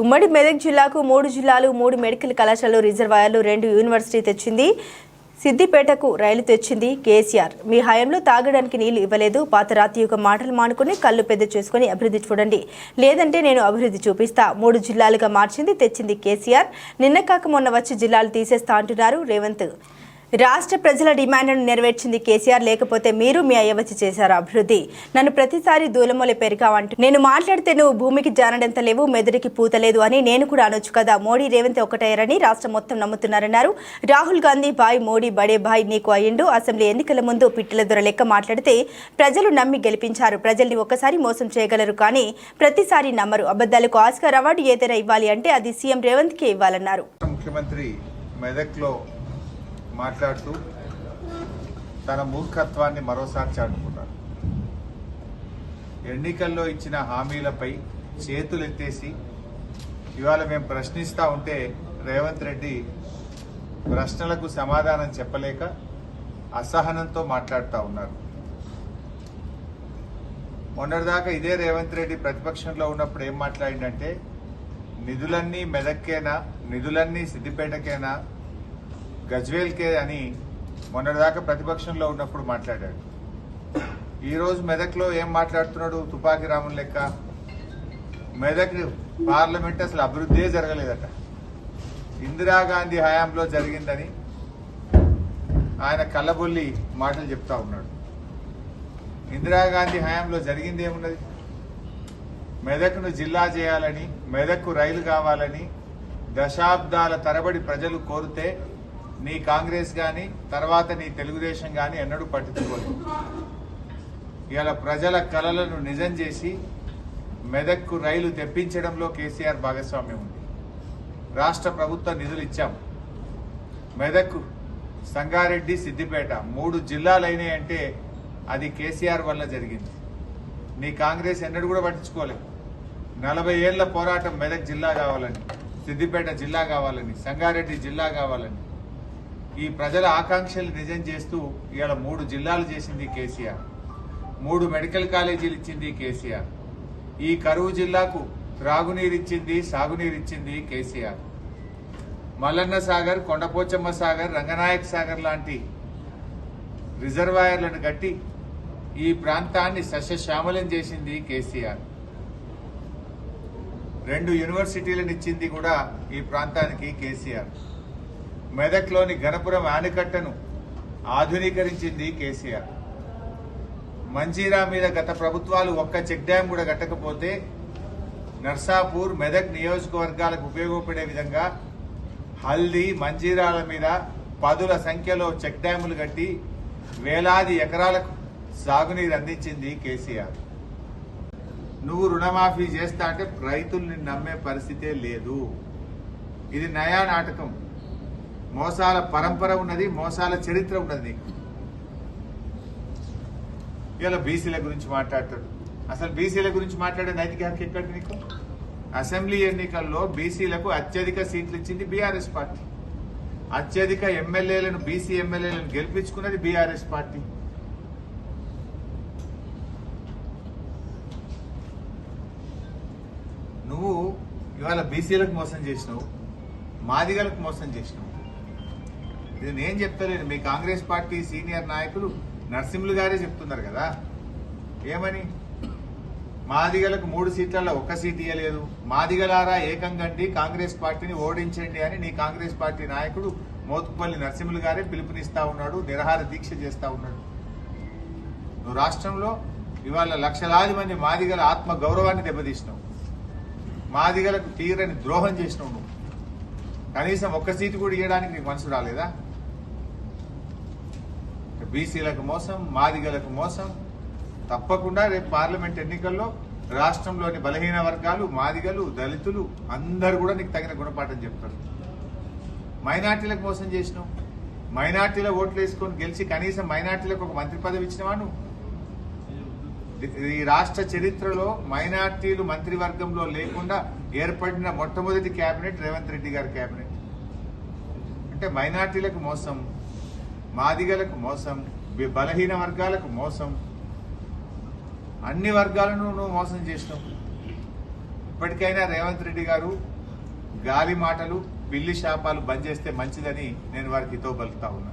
ఉమ్మడి మెదక్ జిల్లాకు 3 జిల్లాలు 3 మెడికల్ కళాశాలలు రిజర్వాయర్లు 2 యూనివర్సిటీ తెచ్చింది. సిద్దిపేటకు రైలు తెచ్చింది కేసీఆర్. మీ హయాంలో తాగడానికి నీళ్లు ఇవ్వలేదు. పాత రాతియుగ మాటలు మానుకుని కళ్ళు పెద్ద చేసుకుని అభివృద్ధి చూడండి, లేదంటే నేను అభివృద్ధి చూపిస్తా. 3 జిల్లాలుగా మార్చింది తెచ్చింది కేసీఆర్. నిన్న కాక మొన్న వచ్చి జిల్లాలు తీసేస్తా అంటున్నారు రేవంత్. రాష్ట్ర ప్రజల డిమాండ్ను నెరవేర్చింది కేసీఆర్. లేకపోతే మీరు మీ అయ్య వచ్చి చేశారు అభివృద్ధి. నన్ను ప్రతిసారి దూలమొలి పెరిగావంటూ నేను మాట్లాడితే నువ్వు భూమికి జానడంత లేవు, మెదడికి పూతలేదు అని నేను కూడా అనొచ్చు కదా. మోడీ రేవంత్ ఒకటయ్యారని రాష్ట్రం మొత్తం నమ్ముతున్నారన్నారు. రాహుల్ గాంధీ భాయ్ మోడీ బడే భాయ్ నీకు అయ్యిండు. అసెంబ్లీ ఎన్నికల ముందు పిట్టల దొర లెక్క మాట్లాడితే ప్రజలు నమ్మి గెలిపించారు. ప్రజల్ని ఒక్కసారి మోసం చేయగలరు కానీ ప్రతిసారి నమ్మరు. అబద్ధాలకు ఆస్కార్ అవార్డు ఏదైనా ఇవ్వాలి అంటే అది సీఎం రేవంత్కే ఇవ్వాలన్నారు. ముఖ్యమంత్రి మెదక్లో మాట్లాడుతూ తన మూర్ఖత్వాన్ని మరోసారి చాటుకున్నారు. ఎన్నికల్లో ఇచ్చిన హామీలపై చేతులెత్తేసి ఇవాళ మేము ప్రశ్నిస్తూ ఉంటే రేవంత్ రెడ్డి ప్రశ్నలకు సమాధానం చెప్పలేక అసహనంతో మాట్లాడుతూ ఉన్నారు. మొన్నటిదాకా ఇదే రేవంత్ రెడ్డి ప్రతిపక్షంలో ఉన్నప్పుడు ఏం మాట్లాడిందంటే నిధులన్నీ మెదక్కేనా, నిధులన్నీ సిద్దిపేటకేనా, గజ్వేల్కే అని మొన్నటిదాకా ప్రతిపక్షంలో ఉన్నప్పుడు మాట్లాడాడు. ఈరోజు మెదక్లో ఏం మాట్లాడుతున్నాడు? తుపాకీ రాముని లెక్క. మెదక్ పార్లమెంట్ అసలు అభివృద్ధే జరగలేదట. ఇందిరాగాంధీ హయాంలో జరిగిందని ఆయన కళ్ళబొల్లి మాటలు చెప్తా ఉన్నాడు. ఇందిరాగాంధీ హయాంలో జరిగింది ఏమున్నది? మెదక్ను జిల్లా చేయాలని, మెదక్కు రైలు కావాలని దశాబ్దాల తరబడి ప్రజలు కోరితే నీ కాంగ్రెస్ గాని తర్వాత నీ తెలుగుదేశం గాని ఎన్నడూ పట్టించుకోలేదు. ఇవాళ ప్రజల కలలను నిజం చేసి మెదక్కు రైలు తెప్పించడంలో కేసీఆర్ భాగస్వామ్యం ఉంది. రాష్ట్ర ప్రభుత్వ నిధులు ఇచ్చాం. మెదక్, సంగారెడ్డి, సిద్దిపేట 3 జిల్లాలైనాయంటే అది కేసీఆర్ వల్ల జరిగింది. నీ కాంగ్రెస్ ఎన్నడూ కూడా పట్టించుకోలేదు. 40 ఏళ్ల పోరాటం మెదక్ జిల్లా కావాలని, సిద్దిపేట జిల్లా కావాలని, సంగారెడ్డి జిల్లా కావాలని ఈ ప్రజల ఆకాంక్షలు నిజం చేస్తూ ఇవాళ 3 జిల్లాలు చేసింది కేసీఆర్. 3 మెడికల్ కాలేజీలు ఇచ్చింది కేసీఆర్. ఈ కరువు జిల్లాకు త్రాగునీరు ఇచ్చింది, సాగునీరు ఇచ్చింది కేసీఆర్. మల్లన్న సాగర్, కొండపోచమ్మ సాగర్, రంగనాయక్ సాగర్ లాంటి రిజర్వాయర్లను కట్టి ఈ ప్రాంతాన్ని సస్యశ్యామలం చేసింది కేసీఆర్. 2 యూనివర్సిటీలను ఇచ్చింది కూడా ఈ ప్రాంతానికి కేసీఆర్. మెదక్లోని గణపురం ఆనకట్టను ఆధునీకరించింది కేసీఆర్. మంజీరా మీద గత ప్రభుత్వాలు ఒక్క చెక్ డ్యాం కూడా కట్టకపోతే నర్సాపూర్, మెదక్ నియోజకవర్గాలకు ఉపయోగపడే విధంగా హల్దీ, మంజీరాల మీద పదుల సంఖ్యలో చెక్ డ్యాములు కట్టి వేలాది ఎకరాలకు సాగునీరు అందించింది కేసీఆర్. నువ్వు రుణమాఫీ చేస్తా అంటే రైతుల్ని నమ్మే పరిస్థితే లేదు. ఇది నయా నాటకం. మోసాల పరంపర ఉన్నది, మోసాల చరిత్ర ఉన్నది నీకు. ఇలా బీసీల గురించి మాట్లాడతాడు. అసలు బీసీల గురించి మాట్లాడే నైతిక హక్కు ఎక్కడికి నీకు? అసెంబ్లీ ఎన్నికల్లో బీసీలకు అత్యధిక సీట్లు ఇచ్చింది బీఆర్ఎస్ పార్టీ. అత్యధిక ఎమ్మెల్యేలను, బీసీ ఎమ్మెల్యేలను గెలిపించుకున్నది బీఆర్ఎస్ పార్టీ. నువ్వు ఇవాళ బీసీలకు మోసం చేసినావు, మాదిగలకు మోసం చేసినావు. ఇది నేను చెప్తలేను, మీ కాంగ్రెస్ పార్టీ సీనియర్ నాయకులు నరసింహులు గారే చెప్తున్నారు కదా. ఏమని? మాదిగలకు 3 సీట్లలో 1 సీట్ ఇవ్వలేదు, మాదిగలారా ఏకంగండి కాంగ్రెస్ పార్టీని ఓడించండి అని నీ కాంగ్రెస్ పార్టీ నాయకుడు మోత్కుపల్లి నరసింహులు గారే పిలుపునిస్తా ఉన్నాడు, నిరాహార దీక్ష చేస్తా ఉన్నాడు. నువ్వు రాష్ట్రంలో ఇవాళ లక్షలాది మంది మాదిగల ఆత్మ గౌరవాన్ని దెబ్బతీసినావు. మాదిగలకు తీరని ద్రోహం చేసినావు. నువ్వు కనీసం 1 సీటు కూడా ఇవ్వడానికి నీకు మనసు రాలేదా? బీసీలకు మోసం, మాదిగలకు మోసం. తప్పకుండా రేపు పార్లమెంట్ ఎన్నికల్లో రాష్ట్రంలోని బలహీన వర్గాలు, మాదిగలు, దళితులు అందరూ కూడా నీకు తగిన గుణపాఠం చెప్తారు. మైనార్టీలకు మోసం చేసినావు. మైనార్టీల ఓట్లు వేసుకొని గెలిచి కనీసం మైనార్టీలకు ఒక మంత్రి పదవి ఇచ్చినవాను. ఈ రాష్ట్ర చరిత్రలో మైనార్టీలు మంత్రివర్గంలో లేకుండా ఏర్పడిన మొట్టమొదటి కేబినెట్ రేవంత్ రెడ్డి గారి కేబినెట్. అంటే మైనార్టీలకు మోసం, మాదిగలకు మోసం, బలహీన వర్గాలకు మోసం, అన్ని వర్గాలను నువ్వు మోసం చేసినావు. ఇప్పటికైనా రేవంత్ రెడ్డి గారు గాలి మాటలు పిల్లి శాపాలు బంద్ చేస్తే మంచిదని నేను వారికి హితవు పలుకుతా ఉన్నా.